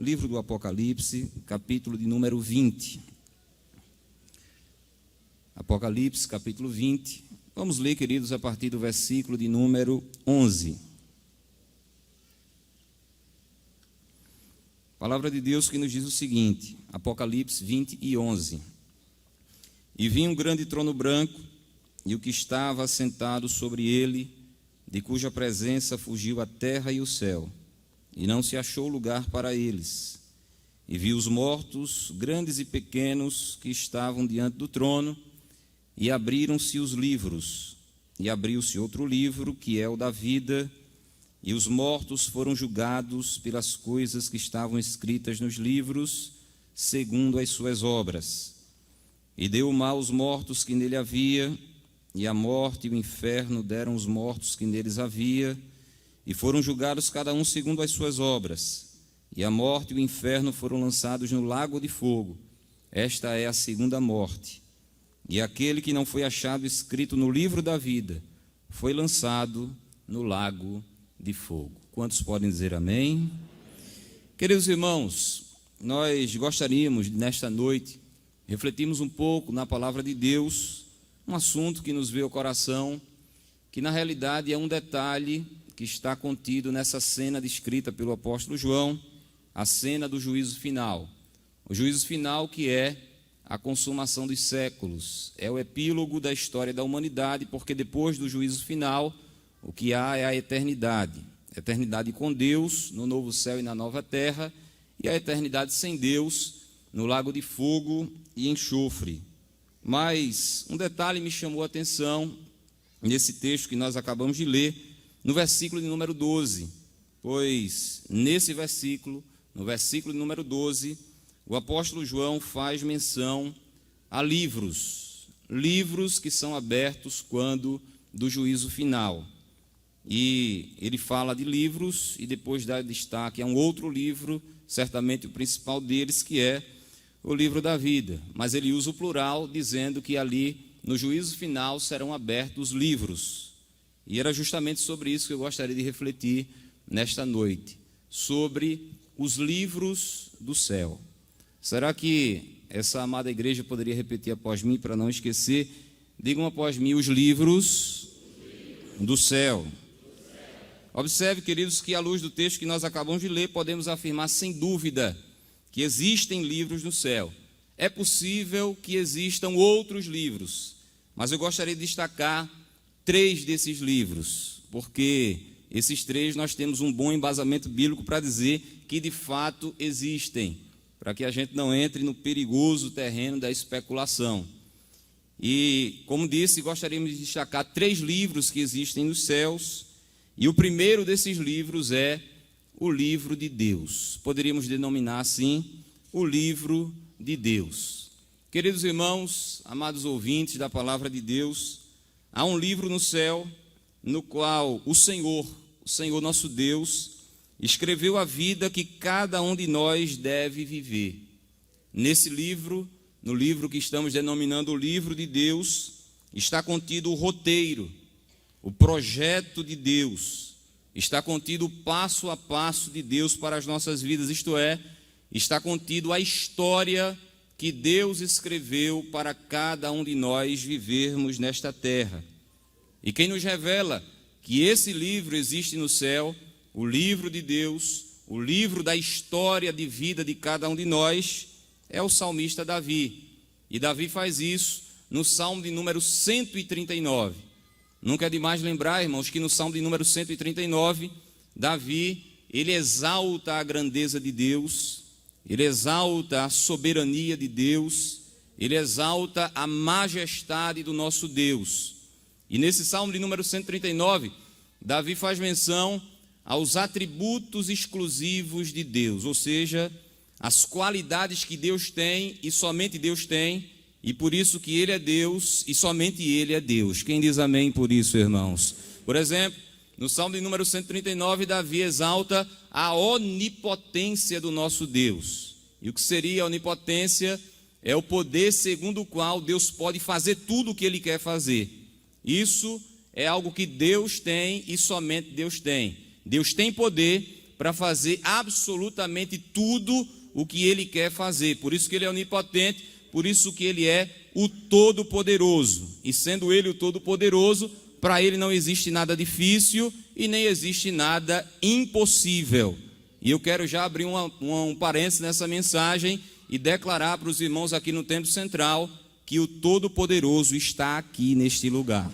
livro do Apocalipse, capítulo de número 20. Apocalipse, capítulo 20. Vamos ler, queridos, a partir do versículo de número 11. Palavra de Deus que nos diz o seguinte, Apocalipse 20 e 11. E vi um grande trono branco, e o que estava assentado sobre ele, de cuja presença fugiu a terra e o céu, e não se achou lugar para eles. E vi os mortos, grandes e pequenos, que estavam diante do trono, e abriram-se os livros, e abriu-se outro livro, que é o da vida, e os mortos foram julgados pelas coisas que estavam escritas nos livros, segundo as suas obras. E deu o mal aos mortos que nele havia, e a morte e o inferno deram os mortos que neles havia, e foram julgados cada um segundo as suas obras. E a morte e o inferno foram lançados no lago de fogo. Esta é a segunda morte. E aquele que não foi achado escrito no livro da vida foi lançado no lago de fogo. Quantos podem dizer amém? Queridos irmãos, nós gostaríamos, nesta noite, refletirmos um pouco na palavra de Deus, um assunto que nos veio ao coração, que na realidade é um detalhe que está contido nessa cena descrita pelo apóstolo João, a cena do juízo final. O juízo final que é a consumação dos séculos, é o epílogo da história da humanidade, porque depois do juízo final, o que há é a eternidade com Deus, no novo céu e na nova terra, e a eternidade sem Deus, no lago de fogo e enxofre. Mas um detalhe me chamou a atenção nesse texto que nós acabamos de ler, no versículo de número 12, pois nesse versículo, no versículo de número 12, o apóstolo João faz menção a livros que são abertos quando do juízo final. E ele fala de livros e depois dá destaque a um outro livro, certamente o principal deles, que é o livro da vida, mas ele usa o plural, dizendo que ali, no juízo final, serão abertos livros. E era justamente sobre isso que eu gostaria de refletir nesta noite, sobre os livros do céu. Será que essa amada igreja poderia repetir após mim, para não esquecer? Digam após mim, os livros do céu. Observe, queridos, que à luz do texto que nós acabamos de ler, podemos afirmar sem dúvida que existem livros no céu. É possível que existam outros livros, mas eu gostaria de destacar 3 desses livros, porque esses 3 nós temos um bom embasamento bíblico para dizer que de fato existem, para que a gente não entre no perigoso terreno da especulação. E, como disse, gostaríamos de destacar 3 livros que existem nos céus, e o primeiro desses livros é o livro de Deus. Poderíamos denominar assim, o livro de Deus. Queridos irmãos, amados ouvintes da palavra de Deus, há um livro no céu no qual o Senhor nosso Deus, escreveu a vida que cada um de nós deve viver. Nesse livro, no livro que estamos denominando o livro de Deus, está contido o roteiro, o projeto de Deus, está contido o passo a passo de Deus para as nossas vidas, isto é, está contido a história que Deus escreveu para cada um de nós vivermos nesta terra. E quem nos revela que esse livro existe no céu, o livro de Deus, o livro da história de vida de cada um de nós, é o salmista Davi. E Davi faz isso no Salmo de número 139. Nunca é demais lembrar, irmãos, que no Salmo de número 139, Davi, ele exalta a grandeza de Deus, ele exalta a soberania de Deus, ele exalta a majestade do nosso Deus. E nesse Salmo de número 139, Davi faz menção aos atributos exclusivos de Deus, ou seja, as qualidades que Deus tem e somente Deus tem, e por isso que Ele é Deus e somente Ele é Deus. Quem diz amém por isso, irmãos? Por exemplo, no Salmo de número 139, Davi exalta a onipotência do nosso Deus. E o que seria a onipotência? É o poder segundo o qual Deus pode fazer tudo o que Ele quer fazer. Isso é algo que Deus tem e somente Deus tem. Deus tem poder para fazer absolutamente tudo o que Ele quer fazer. Por isso que Ele é onipotente, por isso que Ele é o Todo-Poderoso. E sendo Ele o Todo-Poderoso, para Ele não existe nada difícil e nem existe nada impossível. E eu quero já abrir um parênteses nessa mensagem e declarar para os irmãos aqui no Templo Central que o Todo-Poderoso está aqui neste lugar.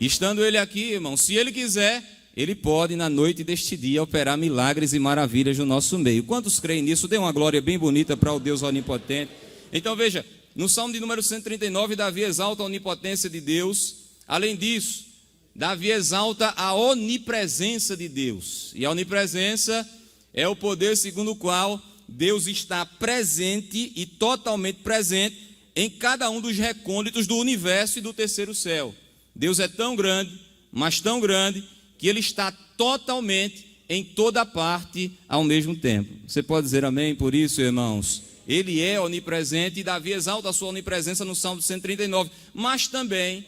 Estando Ele aqui, irmão, se Ele quiser, Ele pode na noite deste dia operar milagres e maravilhas no nosso meio. Quantos creem nisso? Dê uma glória bem bonita para o Deus onipotente. Então veja, no Salmo de número 139, Davi exalta a onipotência de Deus. Além disso, Davi exalta a onipresença de Deus. E a onipresença é o poder segundo o qual Deus está presente e totalmente presente em cada um dos recônditos do universo e do terceiro céu. Deus é tão grande, mas tão grande, que Ele está totalmente em toda parte ao mesmo tempo. Você pode dizer amém por isso, irmãos? Ele é onipresente e Davi exalta a sua onipresença no Salmo 139. Mas também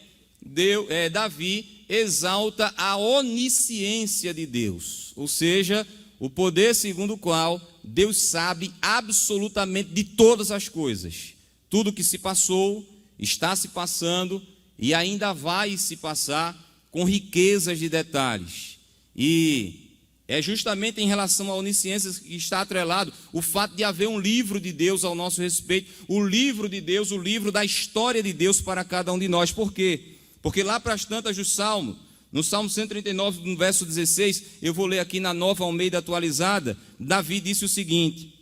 Davi exalta a onisciência de Deus, ou seja, o poder segundo o qual Deus sabe absolutamente de todas as coisas. Tudo que se passou, está se passando e ainda vai se passar com riquezas de detalhes. E é justamente em relação à onisciência que está atrelado o fato de haver um livro de Deus ao nosso respeito, o livro de Deus, o livro da história de Deus para cada um de nós. Por quê? Porque lá para as tantas do Salmo, no Salmo 139, no verso 16, eu vou ler aqui na Nova Almeida atualizada, Davi disse o seguinte: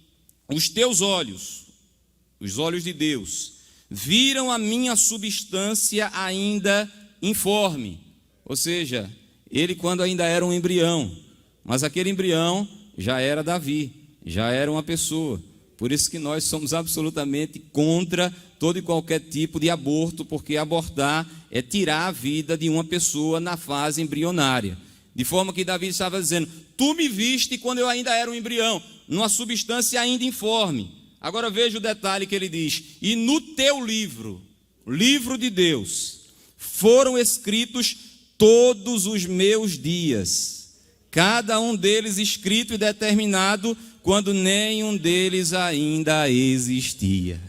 os teus olhos, os olhos de Deus, viram a minha substância ainda informe. Ou seja, ele quando ainda era um embrião, mas aquele embrião já era Davi, já era uma pessoa. Por isso que nós somos absolutamente contra todo e qualquer tipo de aborto, porque abortar é tirar a vida de uma pessoa na fase embrionária. De forma que Davi estava dizendo: tu me viste quando eu ainda era um embrião, numa substância ainda informe. Agora veja o detalhe que ele diz: e no teu livro, livro de Deus, foram escritos todos os meus dias, cada um deles escrito e determinado, quando nenhum deles ainda existia.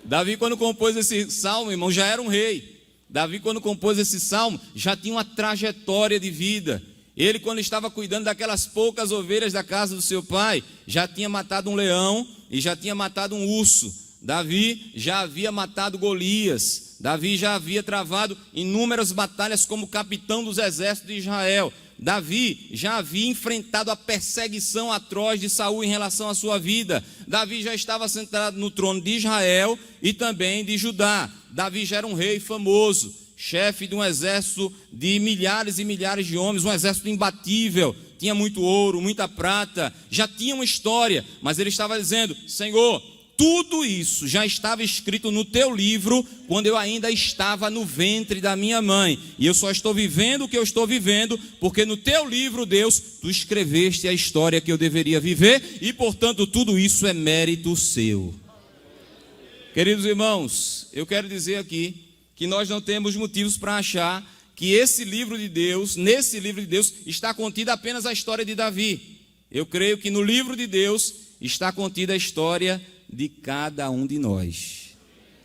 Davi, quando compôs esse salmo, irmão, já era um rei. Davi, quando compôs esse salmo, já tinha uma trajetória de vida. Ele, quando estava cuidando daquelas poucas ovelhas da casa do seu pai, já tinha matado um leão e já tinha matado um urso. Davi já havia matado Golias. Davi já havia travado inúmeras batalhas como capitão dos exércitos de Israel. Davi já havia enfrentado a perseguição atroz de Saul em relação à sua vida. Davi já estava sentado no trono de Israel e também de Judá. Davi já era um rei famoso, chefe de um exército de milhares e milhares de homens, um exército imbatível, tinha muito ouro, muita prata, já tinha uma história, mas ele estava dizendo: Senhor, tudo isso já estava escrito no teu livro quando eu ainda estava no ventre da minha mãe. E eu só estou vivendo o que eu estou vivendo porque no teu livro, Deus, tu escreveste a história que eu deveria viver e, portanto, tudo isso é mérito seu. Queridos irmãos, eu quero dizer aqui que nós não temos motivos para achar que esse livro de Deus, nesse livro de Deus, está contida apenas a história de Davi. Eu creio que no livro de Deus está contida a história de cada um de nós.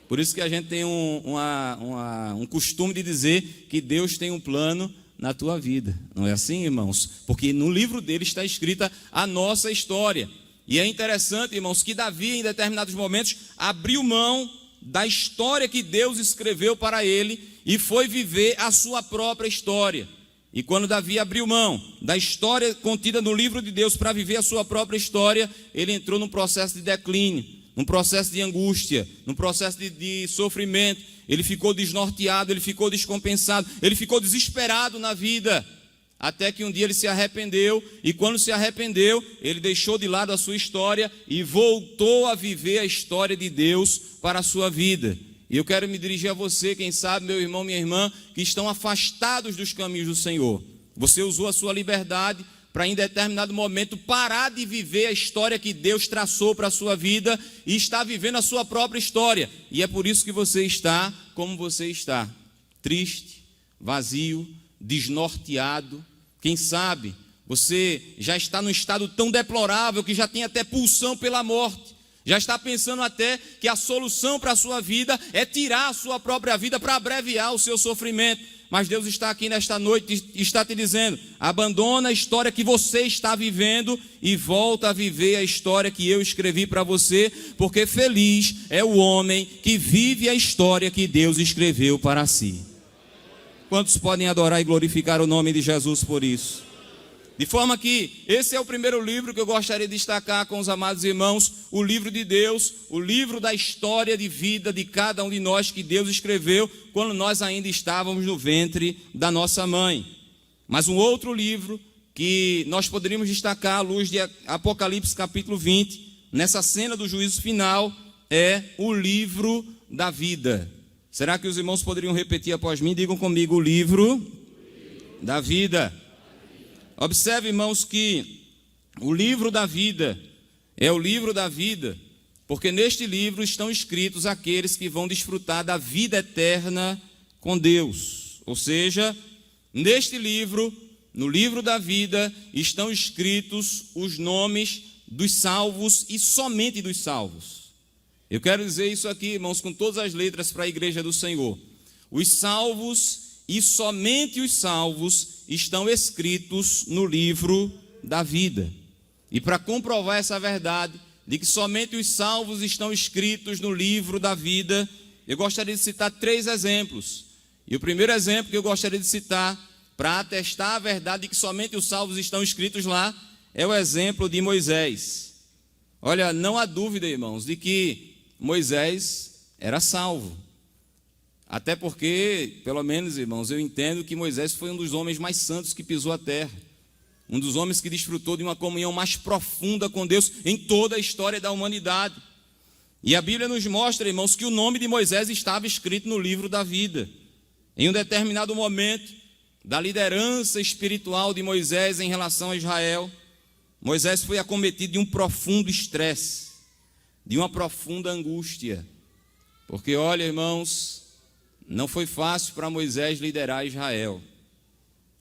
Por isso que a gente tem um costume de dizer que Deus tem um plano na tua vida. Não é assim, irmãos? Porque no livro dele está escrita a nossa história. E é interessante, irmãos, que Davi, em determinados momentos, abriu mão da história que Deus escreveu para ele e foi viver a sua própria história. E quando Davi abriu mão da história contida no livro de Deus para viver a sua própria história, ele entrou num processo de declínio, num processo de angústia, num processo de sofrimento. Ele ficou desnorteado, ele ficou descompensado, ele ficou desesperado na vida. Até que um dia ele se arrependeu, e quando se arrependeu, ele deixou de lado a sua história e voltou a viver a história de Deus para a sua vida. E eu quero me dirigir a você, quem sabe, meu irmão, minha irmã, que estão afastados dos caminhos do Senhor. Você usou a sua liberdade para, em determinado momento, parar de viver a história que Deus traçou para a sua vida e está vivendo a sua própria história. E é por isso que você está como você está, triste, vazio, desnorteado, quem sabe Você já está num estado tão deplorável que já tem até pulsão pela morte. Já está pensando até que a solução para a sua vida é tirar a sua própria vida para abreviar o seu sofrimento. Mas Deus está aqui nesta noite e está te dizendo: abandona a história que você está vivendo e volta a viver a história que eu escrevi para você, porque feliz é o homem que vive a história que Deus escreveu para si. Quantos podem adorar e glorificar o nome de Jesus por isso? De forma que esse é o primeiro livro que eu gostaria de destacar com os amados irmãos, o livro de Deus, o livro da história de vida de cada um de nós que Deus escreveu quando nós ainda estávamos no ventre da nossa mãe. Mas um outro livro que nós poderíamos destacar à luz de Apocalipse capítulo 20, nessa cena do juízo final, é o livro da vida. Será que os irmãos poderiam repetir após mim? Digam comigo: o livro da vida. Observe, irmãos, que o livro da vida é o livro da vida, porque neste livro estão escritos aqueles que vão desfrutar da vida eterna com Deus. Ou seja, neste livro, no livro da vida, estão escritos os nomes dos salvos e somente dos salvos. Eu quero dizer isso aqui, irmãos, com todas as letras para a igreja do Senhor. Os salvos e somente os salvos estão escritos no livro da vida. E para comprovar essa verdade, de que somente os salvos estão escritos no livro da vida, eu gostaria de citar 3 exemplos. E o primeiro exemplo que eu gostaria de citar, para atestar a verdade de que somente os salvos estão escritos lá, é o exemplo de Moisés. Olha, não há dúvida, irmãos, de que Moisés era salvo. Até porque, pelo menos, irmãos, eu entendo que Moisés foi um dos homens mais santos que pisou a terra. Um dos homens que desfrutou de uma comunhão mais profunda com Deus em toda a história da humanidade. E a Bíblia nos mostra, irmãos, que o nome de Moisés estava escrito no livro da vida. Em um determinado momento da liderança espiritual de Moisés em relação a Israel, Moisés foi acometido de um profundo estresse, de uma profunda angústia. Porque, olha, irmãos, não foi fácil para Moisés liderar Israel.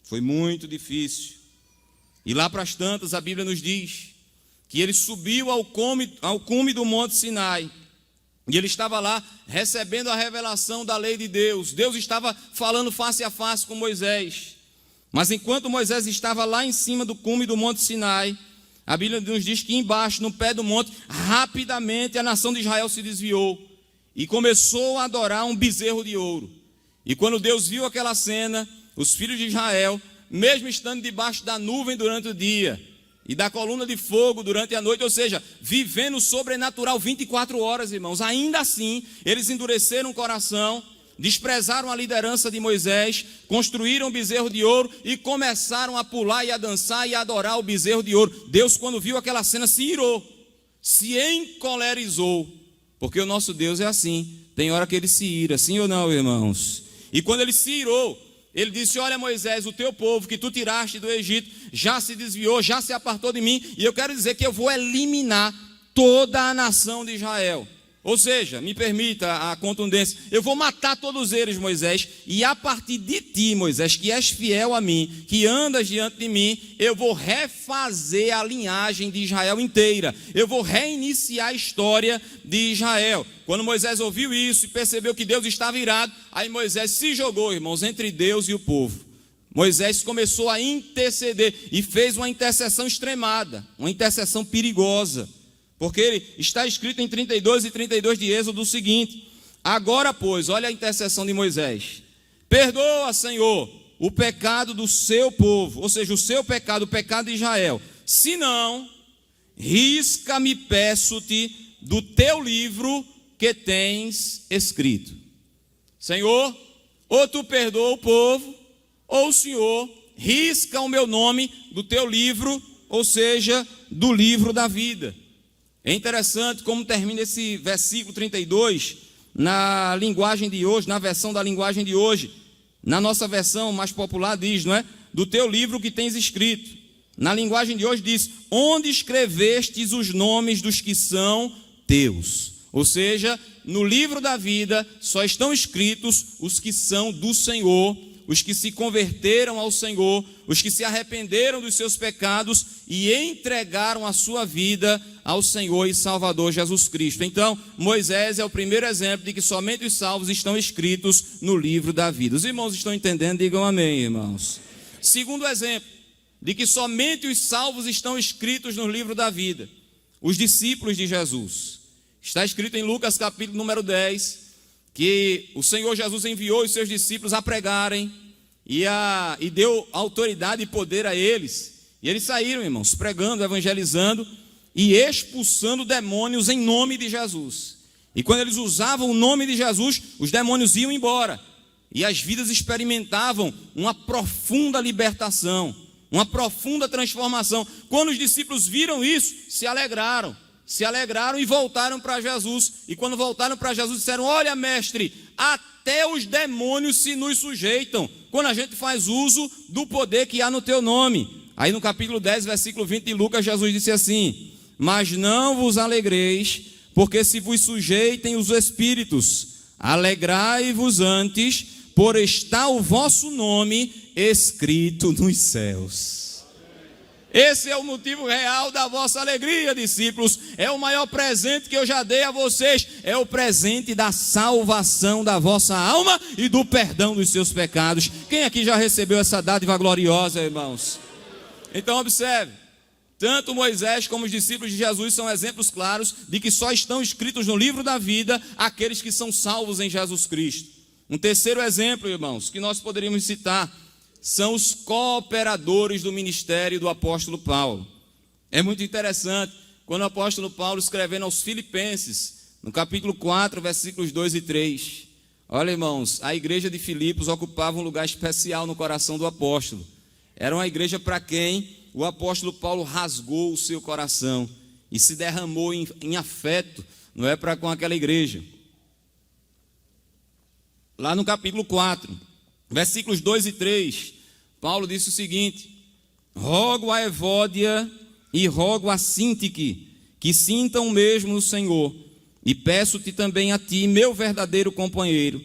Foi muito difícil. E lá para as tantas, a Bíblia nos diz que ele subiu ao cume do Monte Sinai. E ele estava lá recebendo a revelação da lei de Deus. Deus estava falando face a face com Moisés. Mas enquanto Moisés estava lá em cima do cume do Monte Sinai, a Bíblia nos diz que embaixo, no pé do monte, rapidamente a nação de Israel se desviou e começou a adorar um bezerro de ouro. E quando Deus viu aquela cena, os filhos de Israel, mesmo estando debaixo da nuvem durante o dia e da coluna de fogo durante a noite, ou seja, vivendo o sobrenatural 24 horas, irmãos, ainda assim, eles endureceram o coração, desprezaram a liderança de Moisés, construíram um bezerro de ouro e começaram a pular e a dançar e a adorar o bezerro de ouro. Deus, quando viu aquela cena, se irou, se encolerizou, porque o nosso Deus é assim, tem hora que ele se ira, sim ou não, irmãos? E quando ele se irou, ele disse: olha, Moisés, o teu povo que tu tiraste do Egito já se desviou, já se apartou de mim, e eu quero dizer que eu vou eliminar toda a nação de Israel. Ou seja, me permita a contundência, eu vou matar todos eles, Moisés, e a partir de ti, Moisés, que és fiel a mim, que andas diante de mim, eu vou refazer a linhagem de Israel inteira, eu vou reiniciar a história de Israel. Quando Moisés ouviu isso e percebeu que Deus estava irado, aí Moisés se jogou, irmãos, entre Deus e o povo. Moisés começou a interceder e fez uma intercessão extremada, uma intercessão perigosa. Porque está escrito em 32 e 32 de Êxodo o seguinte: agora, pois, olha a intercessão de Moisés, perdoa, Senhor, o pecado do seu povo, ou seja, o seu pecado, o pecado de Israel. Se não, risca-me, peço-te, do teu livro que tens escrito. Senhor, ou tu perdoa o povo, ou o Senhor risca o meu nome do teu livro, ou seja, do livro da vida. É interessante como termina esse versículo 32 na linguagem de hoje, na versão da linguagem de hoje. Na nossa versão mais popular diz, não é? Do teu livro que tens escrito. Na linguagem de hoje diz: onde escrevestes os nomes dos que são teus. Ou seja, no livro da vida só estão escritos os que são do Senhor, os que se converteram ao Senhor, os que se arrependeram dos seus pecados e entregaram a sua vida ao Senhor e Salvador Jesus Cristo. Então, Moisés é o primeiro exemplo de que somente os salvos estão escritos no livro da vida. Os irmãos estão entendendo? Digam amém, irmãos. Segundo exemplo de que somente os salvos estão escritos no livro da vida, os discípulos de Jesus. Está escrito em Lucas capítulo número 10, que o Senhor Jesus enviou os seus discípulos a pregarem e deu autoridade e poder a eles. E eles saíram, irmãos, pregando, evangelizando e expulsando demônios em nome de Jesus. E quando eles usavam o nome de Jesus, os demônios iam embora. E as vidas experimentavam uma profunda libertação, uma profunda transformação. Quando os discípulos viram isso, se alegraram e voltaram para Jesus. E quando voltaram para Jesus, disseram: olha, mestre, até os demônios se nos sujeitam quando a gente faz uso do poder que há no teu nome. Aí no capítulo 10, versículo 20 de Lucas, Jesus disse assim: mas não vos alegreis, porque se vos sujeitem os espíritos, alegrai-vos antes, por estar o vosso nome escrito nos céus. Esse é o motivo real da vossa alegria, discípulos. É o maior presente que eu já dei a vocês. É o presente da salvação da vossa alma e do perdão dos seus pecados. Quem aqui já recebeu essa dádiva gloriosa, irmãos? Então observe, tanto Moisés como os discípulos de Jesus são exemplos claros de que só estão escritos no livro da vida aqueles que são salvos em Jesus Cristo. Um terceiro exemplo, irmãos, que nós poderíamos citar, são os cooperadores do ministério do apóstolo Paulo. É muito interessante, quando o apóstolo Paulo, escrevendo aos Filipenses, no capítulo 4, versículos 2 e 3, olha, irmãos, a igreja de Filipos ocupava um lugar especial no coração do apóstolo. Era uma igreja para quem o apóstolo Paulo rasgou o seu coração e se derramou em afeto, não é, para com aquela igreja. Lá no capítulo 4, versículos 2 e 3, Paulo disse o seguinte: rogo a Evódia e rogo a Sintique, que sintam o mesmo no Senhor, e peço-te também a ti, meu verdadeiro companheiro,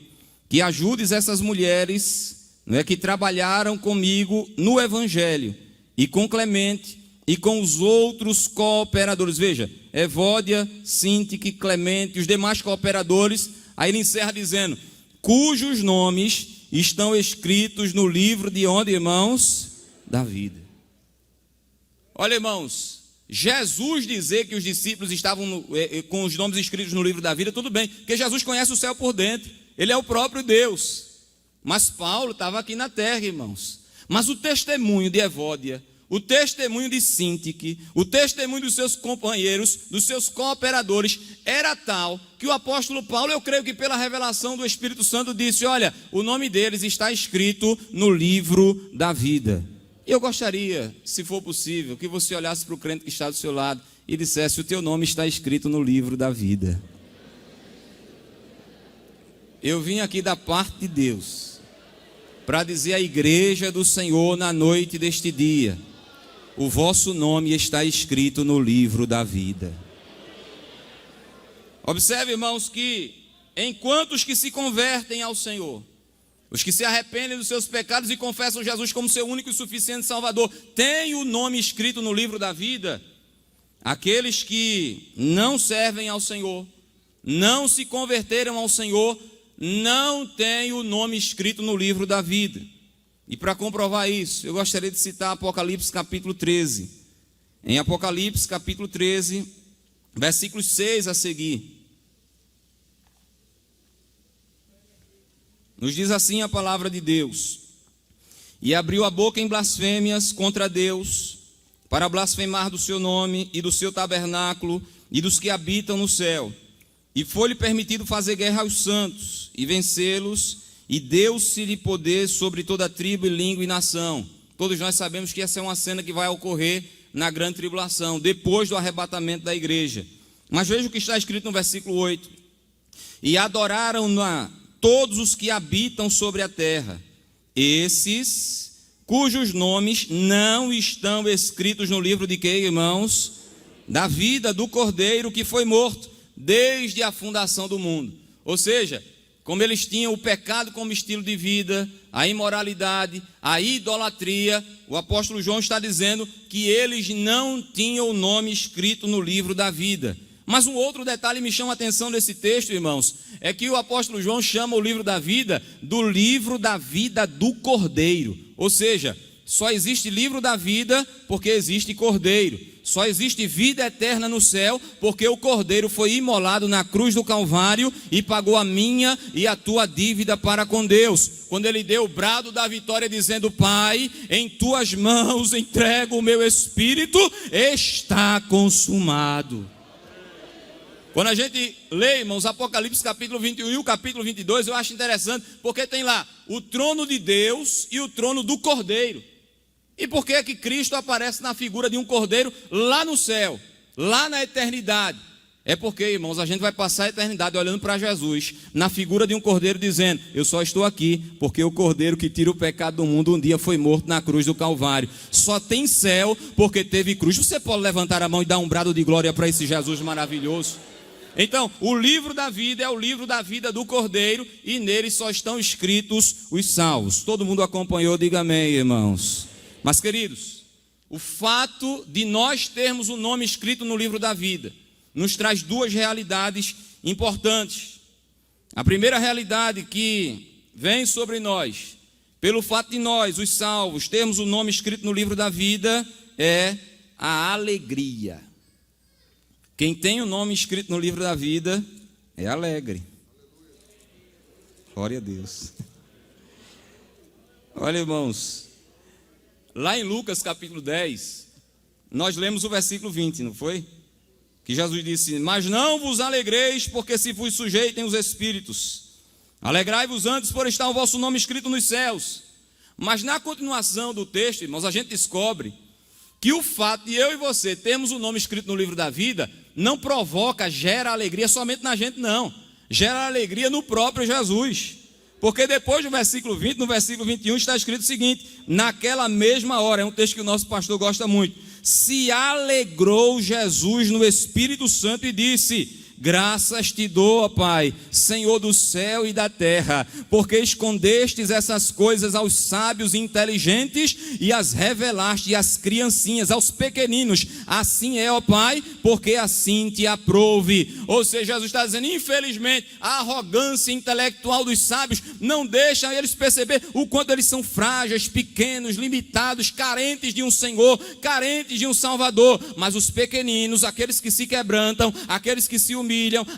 que ajudes essas mulheres, não é, que trabalharam comigo no Evangelho, e com Clemente, e com os outros cooperadores. Veja, Evódia, Sintique, Clemente, os demais cooperadores. Aí ele encerra dizendo: cujos nomes estão escritos no livro de onde, irmãos? Da vida. Olha, irmãos, Jesus dizer que os discípulos estavam com os nomes escritos no livro da vida, tudo bem, porque Jesus conhece o céu por dentro, ele é o próprio Deus. Mas Paulo estava aqui na terra, irmãos. Mas o testemunho de Evódia, o testemunho de Sintique, o testemunho dos seus companheiros, dos seus cooperadores, era tal que o apóstolo Paulo, eu creio que pela revelação do Espírito Santo, disse: olha, o nome deles está escrito no livro da vida. E eu gostaria, se for possível, que você olhasse para o crente que está do seu lado e dissesse: o teu nome está escrito no livro da vida. Eu vim aqui da parte de Deus para dizer à igreja do Senhor na noite deste dia: o vosso nome está escrito no livro da vida. Observe, irmãos, que enquanto os que se convertem ao Senhor, os que se arrependem dos seus pecados e confessam Jesus como seu único e suficiente Salvador, têm o nome escrito no livro da vida, aqueles que não servem ao Senhor, não se converteram ao Senhor, não têm o nome escrito no livro da vida. E para comprovar isso, eu gostaria de citar Apocalipse capítulo 13. Em Apocalipse capítulo 13, versículos 6 a seguir, nos diz assim a palavra de Deus: e abriu a boca em blasfêmias contra Deus, para blasfemar do seu nome e do seu tabernáculo e dos que habitam no céu. E foi-lhe permitido fazer guerra aos santos e vencê-los, e deu-se-lhe poder sobre toda tribo e língua e nação. Todos nós sabemos que essa é uma cena que vai ocorrer na grande tribulação, depois do arrebatamento da igreja. Mas veja o que está escrito no versículo 8: e adoraram-na todos os que habitam sobre a terra, esses cujos nomes não estão escritos no livro de quê, irmãos? Da vida do Cordeiro que foi morto desde a fundação do mundo. Ou seja, como eles tinham o pecado como estilo de vida, a imoralidade, a idolatria, o apóstolo João está dizendo que eles não tinham o nome escrito no livro da vida. Mas um outro detalhe me chama a atenção nesse texto, irmãos, é que o apóstolo João chama o livro da vida do livro da vida do Cordeiro. Ou seja, só existe livro da vida porque existe Cordeiro. Só existe vida eterna no céu porque o Cordeiro foi imolado na cruz do Calvário e pagou a minha e a tua dívida para com Deus. Quando ele deu o brado da vitória dizendo: Pai, em tuas mãos entrego o meu espírito, está consumado. Quando a gente lê, irmãos, Apocalipse capítulo 21 e o capítulo 22, eu acho interessante, porque tem lá o trono de Deus e o trono do Cordeiro. E por que é que Cristo aparece na figura de um Cordeiro lá no céu, lá na eternidade? É porque, irmãos, a gente vai passar a eternidade olhando para Jesus, na figura de um Cordeiro dizendo: eu só estou aqui porque o Cordeiro que tira o pecado do mundo um dia foi morto na cruz do Calvário. Só tem céu porque teve cruz. Você pode levantar a mão e dar um brado de glória para esse Jesus maravilhoso? Então, o livro da vida é o livro da vida do Cordeiro e nele só estão escritos os salvos. Todo mundo acompanhou? Diga amém, irmãos. Mas, queridos, o fato de nós termos o nome escrito no livro da vida nos traz duas realidades importantes. A primeira realidade que vem sobre nós, pelo fato de nós, os salvos, termos o nome escrito no livro da vida, é a alegria. Quem tem o nome escrito no livro da vida é alegre. Glória a Deus. Olha, irmãos, lá em Lucas capítulo 10, nós lemos o versículo 20, não foi? Que Jesus disse: mas não vos alegreis, porque se vos sujeitem os espíritos. Alegrai-vos antes por estar o vosso nome escrito nos céus. Mas na continuação do texto, irmãos, a gente descobre que o fato de eu e você termos o nome escrito no livro da vida não provoca, gera alegria somente na gente, não. Gera alegria no próprio Jesus. Porque depois do versículo 20, no versículo 21 está escrito o seguinte: naquela mesma hora, é um texto que o nosso pastor gosta muito, se alegrou Jesus no Espírito Santo e disse: graças te dou, ó Pai, Senhor do céu e da terra, porque escondestes essas coisas aos sábios e inteligentes e as revelaste às criancinhas, aos pequeninos. Assim é, ó Pai, porque assim te aprouve. Ou seja, Jesus está dizendo, infelizmente, a arrogância intelectual dos sábios não deixa eles perceber o quanto eles são frágeis, pequenos, limitados, carentes de um Senhor, carentes de um Salvador. Mas os pequeninos, aqueles que se quebrantam, aqueles que se humilham,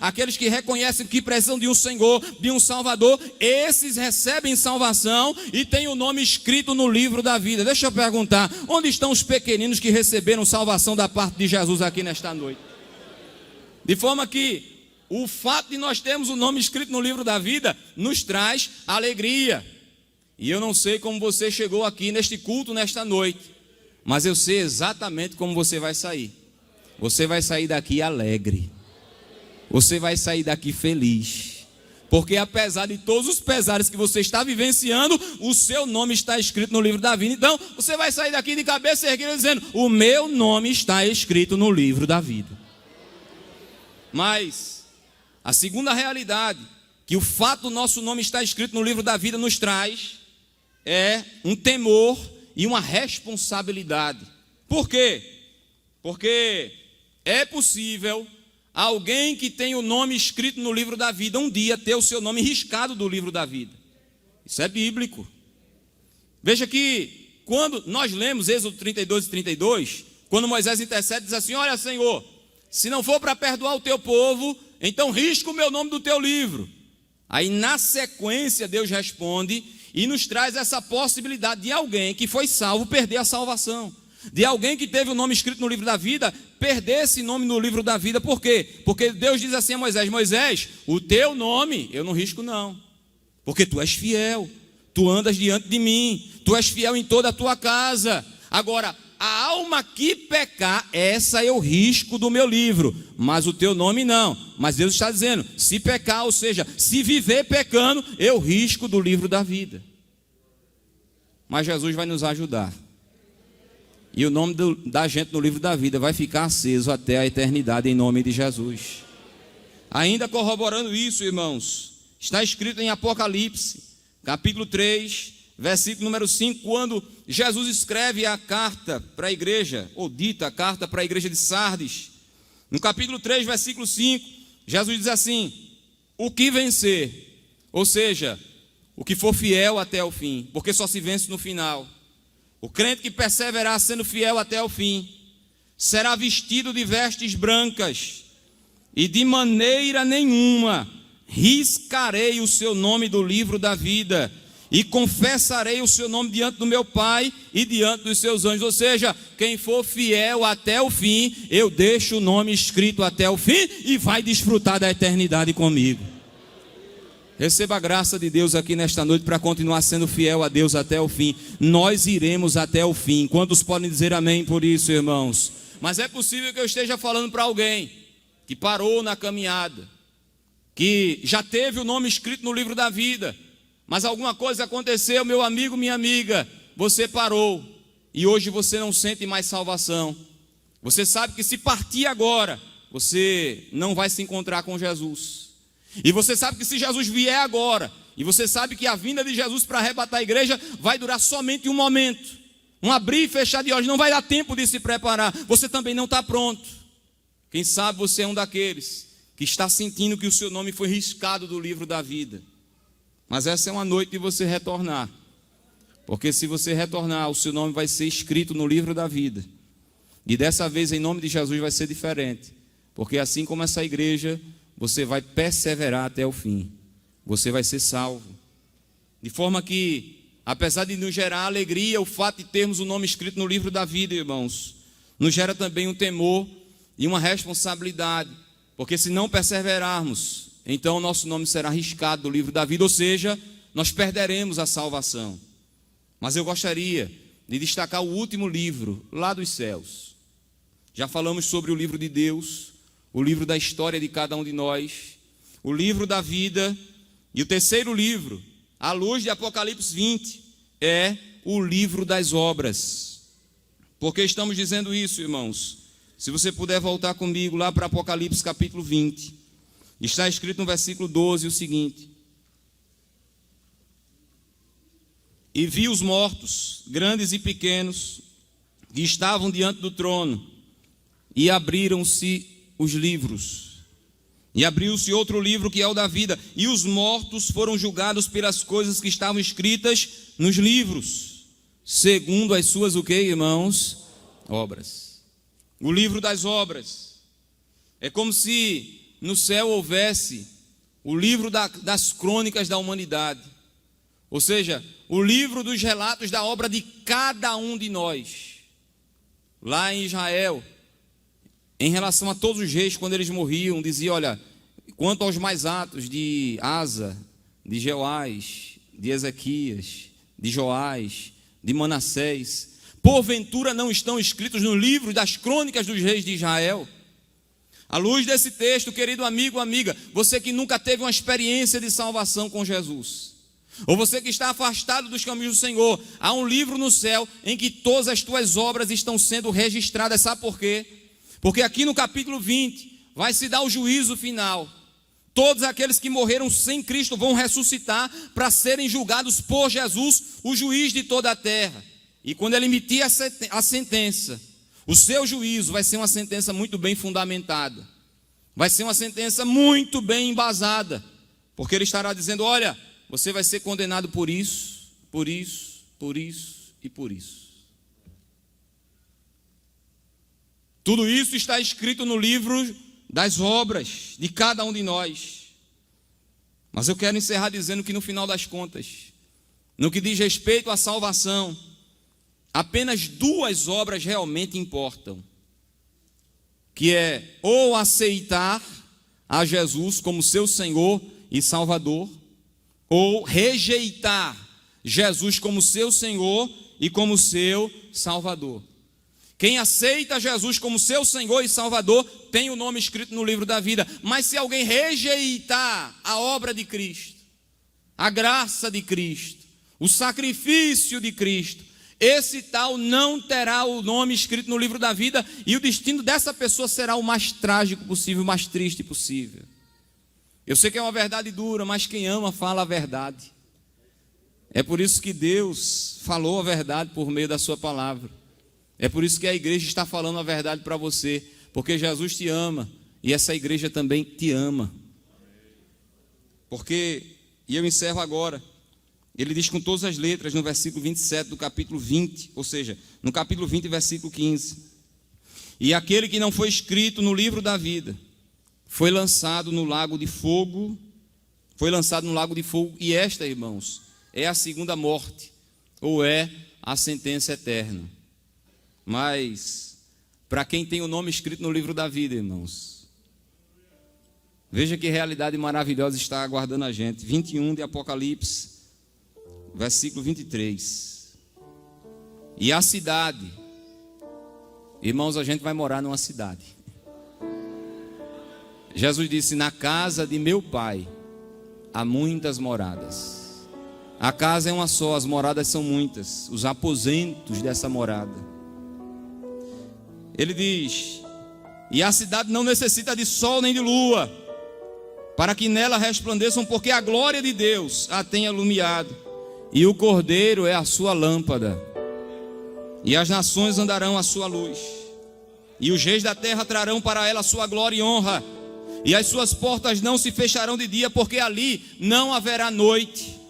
aqueles que reconhecem que precisam de um Senhor, de um Salvador, esses recebem salvação e têm o nome escrito no livro da vida. Deixa eu perguntar, onde estão os pequeninos que receberam salvação da parte de Jesus aqui nesta noite? De forma que o fato de nós termos o nome escrito no livro da vida nos traz alegria. E eu não sei como você chegou aqui neste culto nesta noite, mas eu sei exatamente como você vai sair. Você vai sair daqui alegre. Você vai sair daqui feliz, porque apesar de todos os pesares que você está vivenciando, o seu nome está escrito no livro da vida. Então, você vai sair daqui de cabeça erguida dizendo, o meu nome está escrito no livro da vida. Mas, a segunda realidade, que o fato do nosso nome estar escrito no livro da vida nos traz, é um temor e uma responsabilidade. Por quê? Porque é possível alguém que tem o nome escrito no livro da vida, um dia ter o seu nome riscado do livro da vida. Isso é bíblico. Veja que quando nós lemos Êxodo 32 e 32, quando Moisés intercede, diz assim, olha Senhor, se não for para perdoar o teu povo, então risca o meu nome do teu livro. Aí na sequência Deus responde e nos traz essa possibilidade de alguém que foi salvo perder a salvação. De alguém que teve o nome escrito no livro da vida, perder esse nome no livro da vida. Por quê? Porque Deus diz assim a Moisés, Moisés, o teu nome eu não risco não, porque tu és fiel, tu andas diante de mim, tu és fiel em toda a tua casa. Agora, a alma que pecar, essa eu risco do meu livro, mas o teu nome não. Mas Deus está dizendo, se pecar, ou seja, se viver pecando, eu risco do livro da vida. Mas Jesus vai nos ajudar. E o nome da gente no livro da vida vai ficar aceso até a eternidade em nome de Jesus. Ainda corroborando isso, irmãos, Está escrito em Apocalipse, capítulo 3, versículo número 5, quando Jesus escreve a carta para a igreja, ou dita a carta para a igreja de Sardes. No capítulo 3, versículo 5, Jesus diz assim: o que vencer, ou seja, o que for fiel até o fim, porque só se vence no final. O crente que perseverar sendo fiel até o fim, será vestido de vestes brancas, e de maneira nenhuma riscarei o seu nome do livro da vida, e confessarei o seu nome diante do meu Pai e diante dos seus anjos. Ou seja, quem for fiel até o fim, eu deixo o nome escrito até o fim e vai desfrutar da eternidade comigo. Receba a graça de Deus aqui nesta noite para continuar sendo fiel a Deus até o fim. Nós iremos até o fim. Quantos podem dizer amém por isso, irmãos? Mas é possível que eu esteja falando para alguém que parou na caminhada, que já teve o nome escrito no livro da vida, mas alguma coisa aconteceu, meu amigo, minha amiga, você parou e hoje você não sente mais salvação. Você sabe que se partir agora, você não vai se encontrar com Jesus. E você sabe que se Jesus vier agora, e você sabe que a vinda de Jesus para arrebatar a igreja vai durar somente um momento, um abrir e fechar de olhos, não vai dar tempo de se preparar. Você também não está pronto. Quem sabe você é um daqueles que está sentindo que o seu nome foi riscado do livro da vida. Mas essa é uma noite de você retornar, porque se você retornar, o seu nome vai ser escrito no livro da vida. E dessa vez, em nome de Jesus, vai ser diferente, porque assim como essa igreja, você vai perseverar até o fim. Você vai ser salvo. De forma que, apesar de nos gerar alegria o fato de termos o nome escrito no livro da vida, irmãos, nos gera também um temor e uma responsabilidade, porque se não perseverarmos, então o nosso nome será riscado do livro da vida, ou seja, nós perderemos a salvação. Mas eu gostaria de destacar o último livro lá dos céus. Já falamos sobre o livro de Deus, o livro da história de cada um de nós, o livro da vida, e o terceiro livro, à luz de Apocalipse 20, é o livro das obras. Por que estamos dizendo isso, irmãos? Se você puder voltar comigo lá para Apocalipse capítulo 20, está escrito no versículo 12 o seguinte: e vi os mortos, grandes e pequenos, que estavam diante do trono, e abriram-se os livros, e abriu-se outro livro que é o da vida, e os mortos foram julgados pelas coisas que estavam escritas nos livros, segundo as suas, o que, irmãos? Obras. O livro das obras. É como se no céu houvesse o livro das crônicas da humanidade, ou seja, o livro dos relatos da obra de cada um de nós. Lá em Israel, em relação a todos os reis, quando eles morriam, dizia: olha, quanto aos mais atos de Asa, de Jeoás, de Ezequias, de Joás, de Manassés, porventura não estão escritos no livro das crônicas dos reis de Israel? À luz desse texto, querido amigo, amiga, você que nunca teve uma experiência de salvação com Jesus, ou você que está afastado dos caminhos do Senhor, há um livro no céu em que todas as tuas obras estão sendo registradas. Sabe por quê? Porque aqui no capítulo 20 vai se dar o juízo final. Todos aqueles que morreram sem Cristo vão ressuscitar para serem julgados por Jesus, o juiz de toda a terra. E quando ele emitir a sentença, o seu juízo vai ser uma sentença muito bem fundamentada. Vai ser uma sentença muito bem embasada. Porque ele estará dizendo: olha, você vai ser condenado por isso, por isso, por isso e por isso. Tudo isso está escrito no livro das obras de cada um de nós. Mas eu quero encerrar dizendo que no final das contas, no que diz respeito à salvação, apenas duas obras realmente importam, que é ou aceitar a Jesus como seu Senhor e Salvador, ou rejeitar Jesus como seu Senhor e como seu Salvador. Quem aceita Jesus como seu Senhor e Salvador tem o nome escrito no livro da vida. Mas se alguém rejeitar a obra de Cristo, a graça de Cristo, o sacrifício de Cristo, esse tal não terá o nome escrito no livro da vida, e o destino dessa pessoa será o mais trágico possível, o mais triste possível. Eu sei que é uma verdade dura, mas quem ama fala a verdade. É por isso que Deus falou a verdade por meio da sua palavra. É por isso que a igreja está falando a verdade para você, porque Jesus te ama e essa igreja também te ama. Porque, e eu encerro agora, ele diz com todas as letras no versículo 27 do capítulo 20, ou seja, no capítulo 20, versículo 15. E aquele que não foi escrito no livro da vida foi lançado no lago de fogo, e esta, irmãos, é a segunda morte, ou é a sentença eterna. Mas, para quem tem o nome escrito no livro da vida, irmãos, veja que realidade maravilhosa está aguardando a gente. 21 de Apocalipse, versículo 23. E a cidade, irmãos, a gente vai morar numa cidade. Jesus disse: na casa de meu pai há muitas moradas. A casa é uma só, as moradas são muitas, os aposentos dessa morada. Ele diz: e a cidade não necessita de sol nem de lua, para que nela resplandeçam, porque a glória de Deus a tem iluminado, e o Cordeiro é a sua lâmpada. E as nações andarão à sua luz, e os reis da terra trarão para ela a sua glória e honra, e as suas portas não se fecharão de dia, porque ali não haverá noite.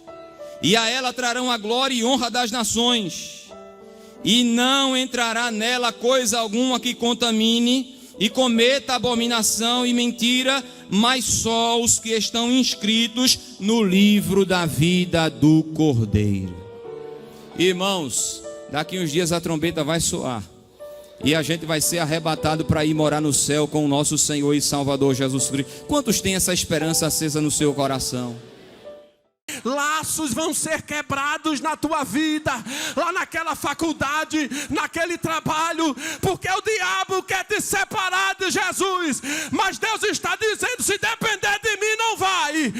E a ela trarão a glória e honra das nações, e não entrará nela coisa alguma que contamine e cometa abominação e mentira, mas só os que estão inscritos no livro da vida do Cordeiro. Irmãos, daqui uns dias a trombeta vai soar, e a gente vai ser arrebatado para ir morar no céu com o nosso Senhor e Salvador Jesus Cristo. Quantos têm essa esperança acesa no seu coração? Laços vão ser quebrados na tua vida, lá naquela faculdade, naquele trabalho, porque o diabo quer te separar de Jesus, mas Deus está dizendo: se